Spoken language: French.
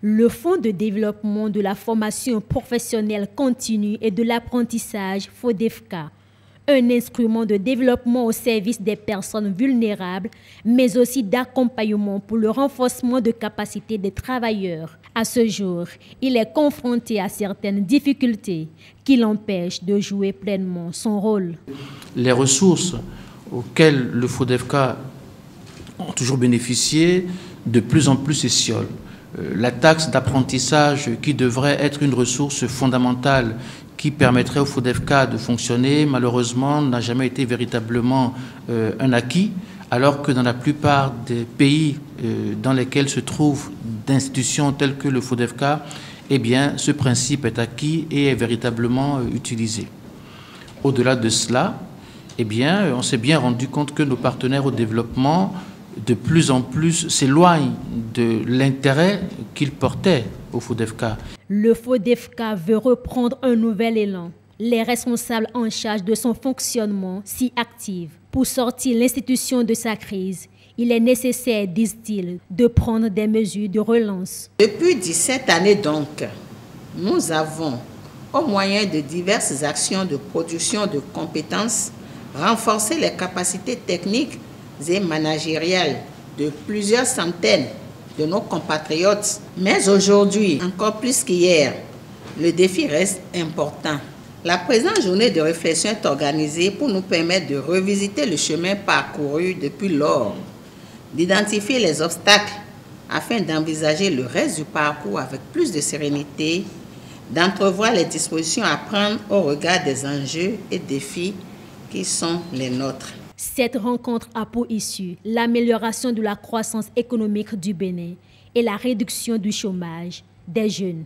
Le Fonds de développement de la formation professionnelle continue et de l'apprentissage FODEFCA, un instrument de développement au service des personnes vulnérables, mais aussi d'accompagnement pour le renforcement de capacités des travailleurs. À ce jour, il est confronté à certaines difficultés qui l'empêchent de jouer pleinement son rôle. Les ressources auxquelles le FODEFCA ont toujours bénéficié, de plus en plus s'étiolent. La taxe d'apprentissage qui devrait être une ressource fondamentale qui permettrait au FODEFCA de fonctionner, malheureusement, n'a jamais été véritablement un acquis, alors que dans la plupart des pays dans lesquels se trouvent d'institutions telles que le FODEFCA, eh bien, ce principe est acquis et est véritablement utilisé. Au-delà de cela, eh bien, on s'est bien rendu compte que nos partenaires au développement de plus en plus s'éloignent de l'intérêt qu'ils portaient au FODEFCA. Le FODEFCA veut reprendre un nouvel élan. Les responsables en charge de son fonctionnement s'y activent. Pour sortir l'institution de sa crise, il est nécessaire, disent-ils, de prendre des mesures de relance. Depuis 17 années donc, nous avons, au moyen de diverses actions de production de compétences, renforcé les capacités techniques et managériales de plusieurs centaines de nos compatriotes. Mais aujourd'hui, encore plus qu'hier, le défi reste important. La présente journée de réflexion est organisée pour nous permettre de revisiter le chemin parcouru depuis lors, d'identifier les obstacles afin d'envisager le reste du parcours avec plus de sérénité, d'entrevoir les dispositions à prendre au regard des enjeux et défis qui sont les nôtres. Cette rencontre a pour issue l'amélioration de la croissance économique du Bénin et la réduction du chômage des jeunes.